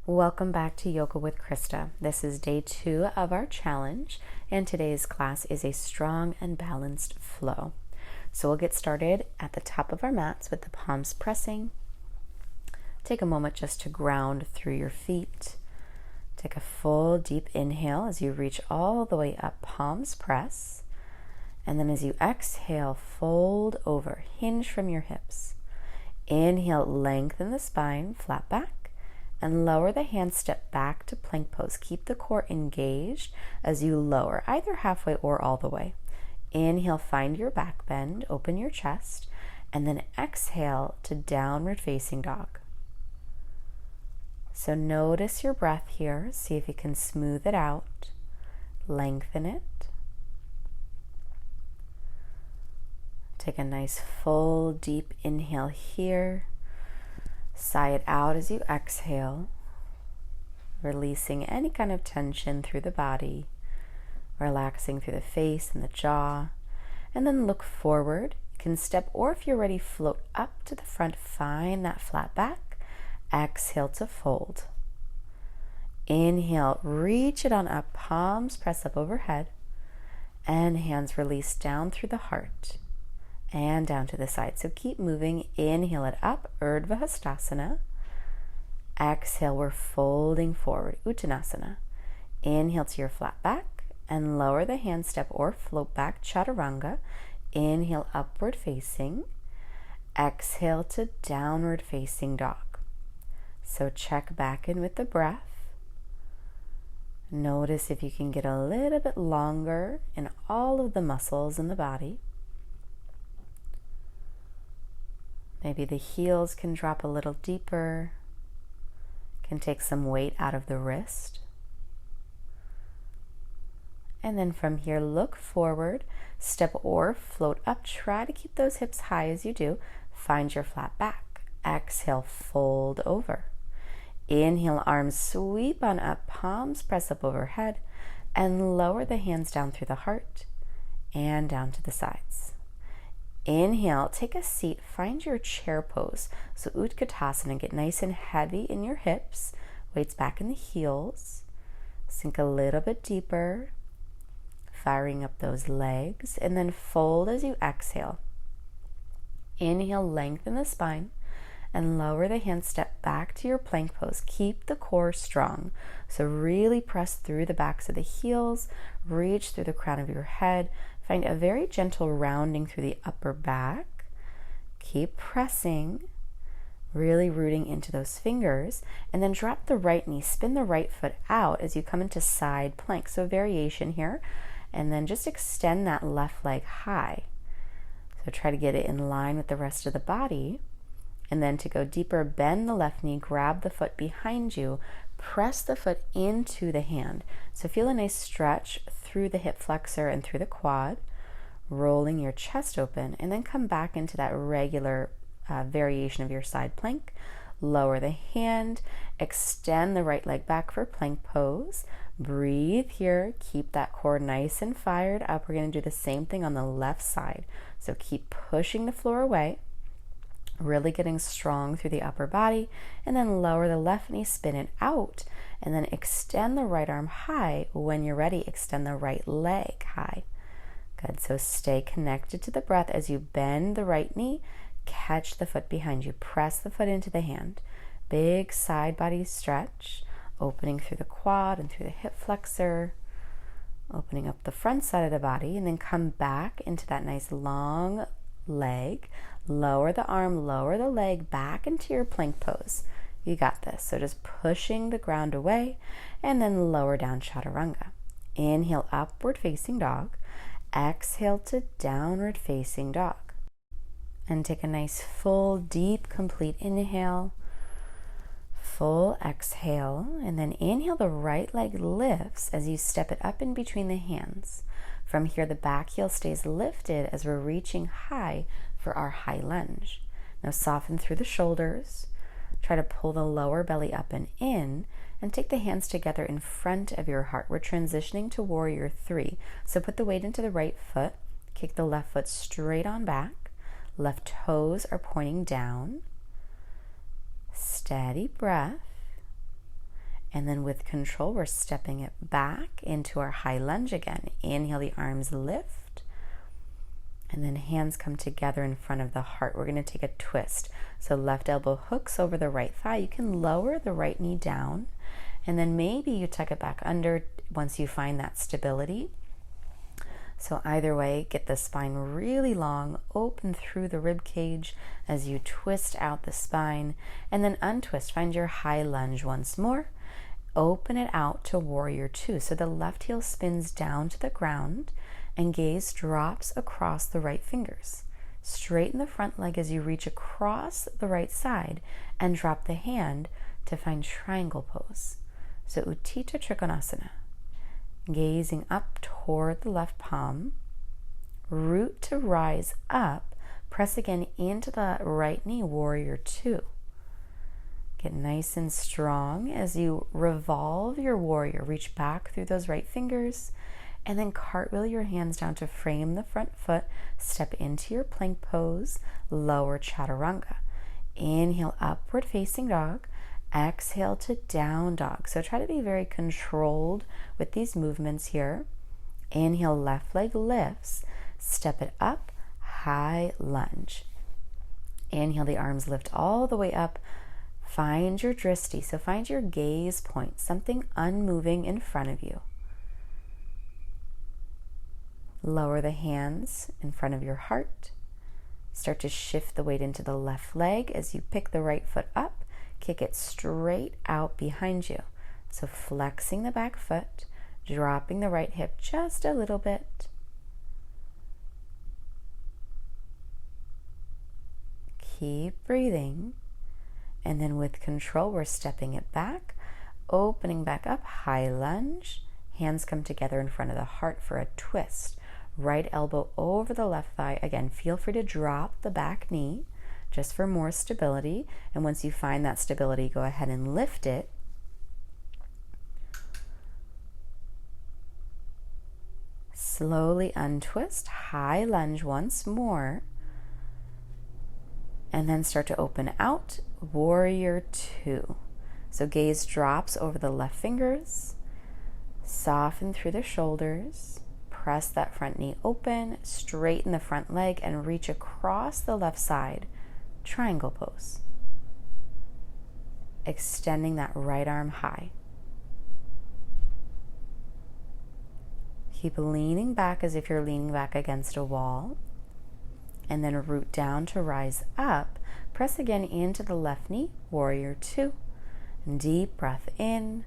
Welcome back to Yoga with Krysta. This is day 2 of our challenge, and today's class is a strong and balanced flow. So we'll get started at the top of our mats with the palms pressing. Take a moment just to ground through your feet. Take a full deep inhale as you reach all the way up, palms press. And then as you exhale, fold over, hinge from your hips. Inhale, lengthen the spine, flat back. And lower the hands, step back to plank pose. Keep the core engaged as you lower, either halfway or all the way. Inhale, find your back bend, open your chest, and then exhale to downward facing dog. So notice your breath here. See if you can smooth it out, lengthen it. Take a nice full deep inhale here. Sigh it out as you exhale, releasing any kind of tension through the body, relaxing through the face and the jaw, and then look forward. You can step, or if you're ready, float up to the front, find that flat back. Exhale to fold. Inhale, reach it on up, palms press up overhead, and hands release down through the heart. And down to the side. So keep moving. Inhale it up, Urdhva Hastasana. Exhale, we're folding forward, Uttanasana. Inhale to your flat back and lower the hand, step or float back, Chaturanga. Inhale, upward facing. Exhale to downward facing dog. So check back in with the breath. Notice if you can get a little bit longer in all of the muscles in the body. Maybe the heels can drop a little deeper, can take some weight out of the wrist. And then from here, look forward, step or float up. Try to keep those hips high as you do. Find your flat back. Exhale, fold over. Inhale, arms sweep on up, palms press up overhead, and lower the hands down through the heart and down to the sides. Inhale, take a seat, find your chair pose. So Utkatasana, get nice and heavy in your hips, weights back in the heels. Sink a little bit deeper, firing up those legs, and then fold as you exhale. Inhale, lengthen the spine, and lower the hands, step back to your plank pose. Keep the core strong. So really press through the backs of the heels, reach through the crown of your head. Find a very gentle rounding through the upper back. Keep pressing, really rooting into those fingers, and then drop the right knee, spin the right foot out as you come into side plank. So variation here, and then just extend that left leg high. So try to get it in line with the rest of the body. And then to go deeper, bend the left knee, grab the foot behind you, press the foot into the hand. So feel a nice stretch through the hip flexor and through the quad, rolling your chest open, and then come back into that regular variation of your side plank. Lower the hand, extend the right leg back for plank pose. Breathe here, keep that core nice and fired up. We're going to do the same thing on the left side. So keep pushing the floor away. Really getting strong through the upper body, and then lower the left knee, spin it out, and then extend the right arm high. When you're ready, extend the right leg high. Good, so stay connected to the breath as you bend the right knee, catch the foot behind you, press the foot into the hand. Big side body stretch, opening through the quad and through the hip flexor, opening up the front side of the body, and then come back into that nice long leg. Lower the arm, lower the leg back into your plank pose. You got this. So just pushing the ground away, and then lower down Chaturanga. Inhale, upward facing dog. Exhale to downward facing dog. And take a nice full, deep, complete inhale. Full exhale, and then inhale, the right leg lifts as you step it up in between the hands. From here, the back heel stays lifted as we're reaching high for our high lunge. Now soften through the shoulders. Try to pull the lower belly up and in, and take the hands together in front of your heart. We're transitioning to Warrior 3. So put the weight into the right foot, kick the left foot straight on back. Left toes are pointing down. Steady breath. And then with control, we're stepping it back into our high lunge again. Inhale, the arms lift. And then hands come together in front of the heart. We're going to take a twist. So left elbow hooks over the right thigh. You can lower the right knee down. And then maybe you tuck it back under once you find that stability. So either way, get the spine really long, open through the rib cage as you twist out the spine, and then untwist. Find your high lunge once more. Open it out to warrior two. So the left heel spins down to the ground and gaze drops across the right fingers. Straighten the front leg as you reach across the right side and drop the hand to find triangle pose. So Utthita Trikonasana. Gazing up toward the left palm, root to rise up, press again into the right knee, warrior two. Get nice and strong as you revolve your warrior, reach back through those right fingers, and then cartwheel your hands down to frame the front foot, step into your plank pose, lower chaturanga. Inhale, upward facing dog. Exhale to down dog. So try to be very controlled with these movements here. Inhale, left leg lifts. Step it up, high lunge. Inhale, the arms lift all the way up. Find your drishti. So find your gaze point, something unmoving in front of you. Lower the hands in front of your heart. Start to shift the weight into the left leg as you pick the right foot up. Kick it straight out behind you. So flexing the back foot, dropping the right hip just a little bit. Keep breathing. And then with control, we're stepping it back, opening back up, high lunge. Hands come together in front of the heart for a twist. Right elbow over the left thigh. Again, feel free to drop the back knee just for more stability. And once you find that stability, go ahead and lift it. Slowly untwist, high lunge once more. And then start to open out, warrior two. So gaze drops over the left fingers. Soften through the shoulders. Press that front knee open, straighten the front leg, and reach across the left side. Triangle pose. Extending that right arm high. Keep leaning back as if you're leaning back against a wall. And then root down to rise up. Press again into the left knee, warrior two. Deep breath in.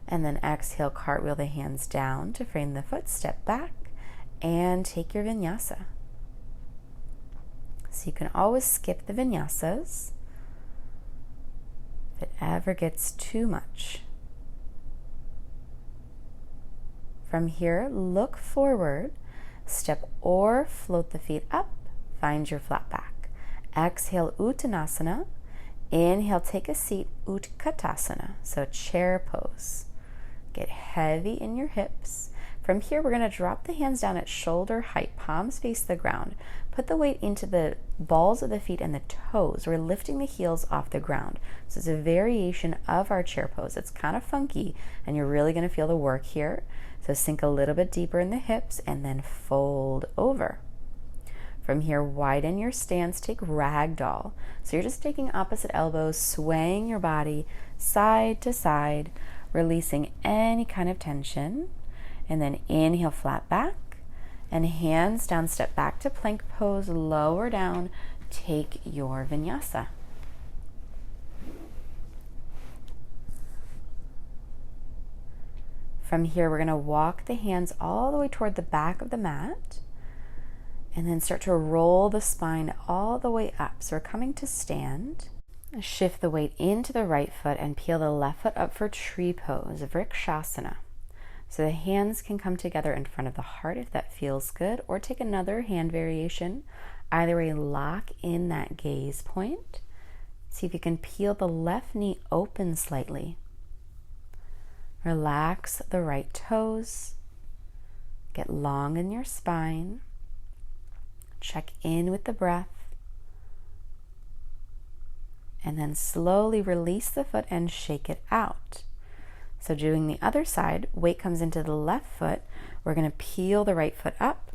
And then exhale, cartwheel the hands down to frame the foot, step back, and take your vinyasa. So you can always skip the vinyasas if it ever gets too much. From here, look forward, step or float the feet up, find your flat back. Exhale, Uttanasana. Inhale, take a seat, Utkatasana, so chair pose. Get heavy in your hips. From here, we're going to drop the hands down at shoulder height, palms face the ground. Put the weight into the balls of the feet and the toes. We're lifting the heels off the ground. So it's a variation of our chair pose. It's kind of funky, and you're really going to feel the work here. So sink a little bit deeper in the hips and then fold over. From here, widen your stance, take ragdoll. So you're just taking opposite elbows, swaying your body side to side, releasing any kind of tension. And then inhale, flat back, and hands down, step back to plank pose, lower down, take your vinyasa. From here, we're going to walk the hands all the way toward the back of the mat, and then start to roll the spine all the way up. So we're coming to stand. Shift the weight into the right foot and peel the left foot up for tree pose, Vrikshasana. So the hands can come together in front of the heart if that feels good, or take another hand variation. Either way, lock in that gaze point. See if you can peel the left knee open slightly. Relax the right toes. Get long in your spine. Check in with the breath. And then slowly release the foot and shake it out. So doing the other side, weight comes into the left foot. We're going to peel the right foot up,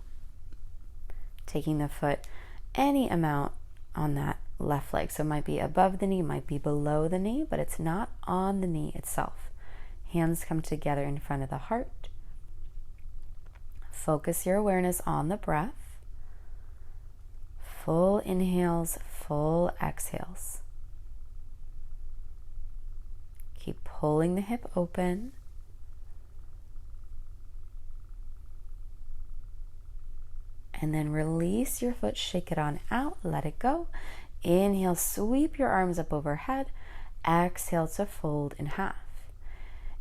taking the foot any amount on that left leg. So it might be above the knee, might be below the knee, but it's not on the knee itself. Hands come together in front of the heart. Focus your awareness on the breath. Full inhales, full exhales. Keep pulling the hip open. And then release your foot, shake it on out, let it go. Inhale, sweep your arms up overhead. Exhale to fold in half.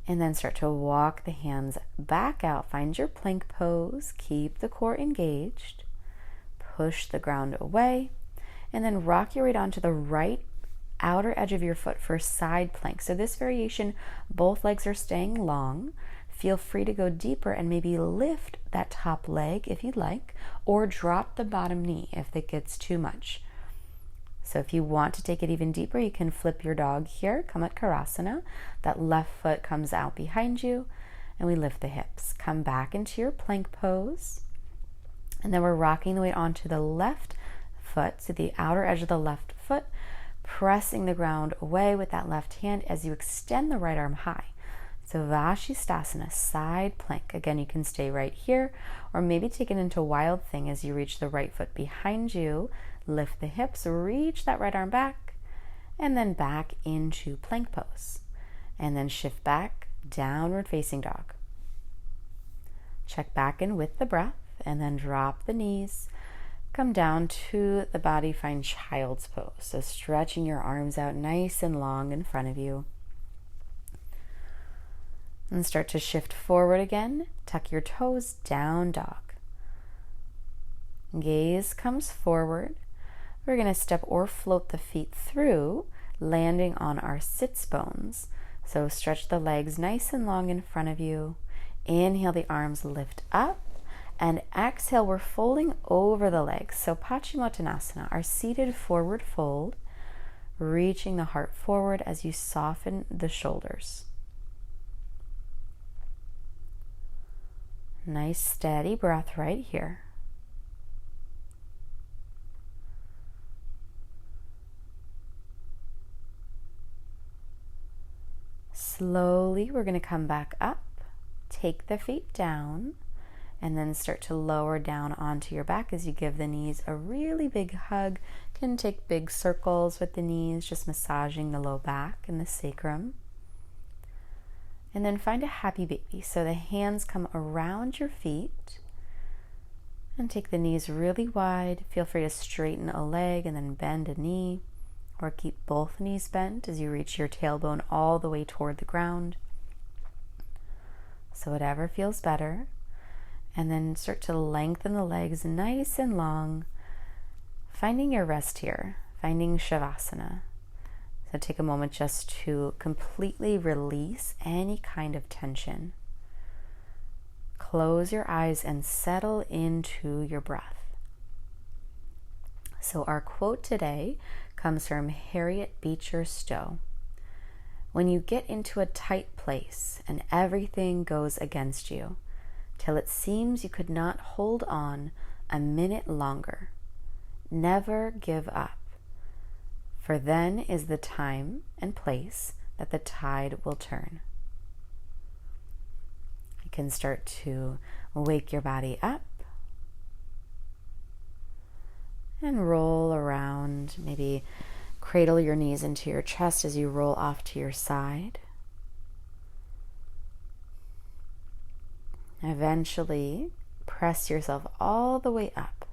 And then start to walk the hands back out. Find your plank pose. Keep the core engaged. Push the ground away. And then rock your weight onto the right outer edge of your foot for side plank. So this variation, both legs are staying long. Feel free to go deeper and maybe lift that top leg if you'd like, or drop the bottom knee if it gets too much. So if you want to take it even deeper, you can flip your dog here, come at Karasana. That left foot comes out behind you, and we lift the hips. Come back into your plank pose. And then we're rocking the weight onto the left foot, to the outer edge of the left foot, pressing the ground away with that left hand as you extend the right arm high. So Vashisthasana, side plank. Again, you can stay right here, or maybe take it into Wild Thing as you reach the right foot behind you. Lift the hips, reach that right arm back, and then back into plank pose. And then shift back, downward facing dog. Check back in with the breath, and then drop the knees. Come down to the body, find child's pose. So stretching your arms out nice and long in front of you. And start to shift forward again. Tuck your toes, down dog. Gaze comes forward. We're going to step or float the feet through, landing on our sits bones. So stretch the legs nice and long in front of you. Inhale, the arms lift up. And exhale, we're folding over the legs. So Paschimottanasana, our seated forward fold, reaching the heart forward as you soften the shoulders. Nice steady breath right here. Slowly, we're going to come back up, take the feet down, and then start to lower down onto your back as you give the knees a really big hug. You can take big circles with the knees, just massaging the low back and the sacrum. And then find a happy baby. So the hands come around your feet and take the knees really wide. Feel free to straighten a leg and then bend a knee, or keep both knees bent as you reach your tailbone all the way toward the ground. So whatever feels better. And then start to lengthen the legs nice and long, finding your rest here, finding Shavasana. So take a moment just to completely release any kind of tension. Close your eyes and settle into your breath. So our quote today comes from Harriet Beecher Stowe. When you get into a tight place and everything goes against you, till it seems you could not hold on a minute longer, never give up. For then is the time and place that the tide will turn. You can start to wake your body up and roll around. Maybe cradle your knees into your chest as you roll off to your side. Eventually, press yourself all the way up,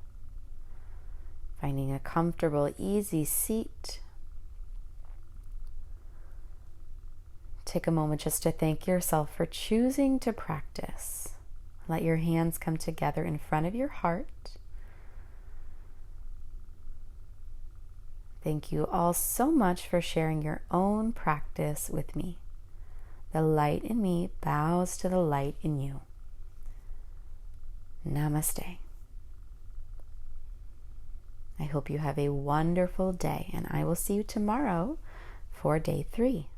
finding a comfortable, easy seat. Take a moment just to thank yourself for choosing to practice. Let your hands come together in front of your heart. Thank you all so much for sharing your own practice with me. The light in me bows to the light in you. Namaste. I hope you have a wonderful day, and I will see you tomorrow for day 3.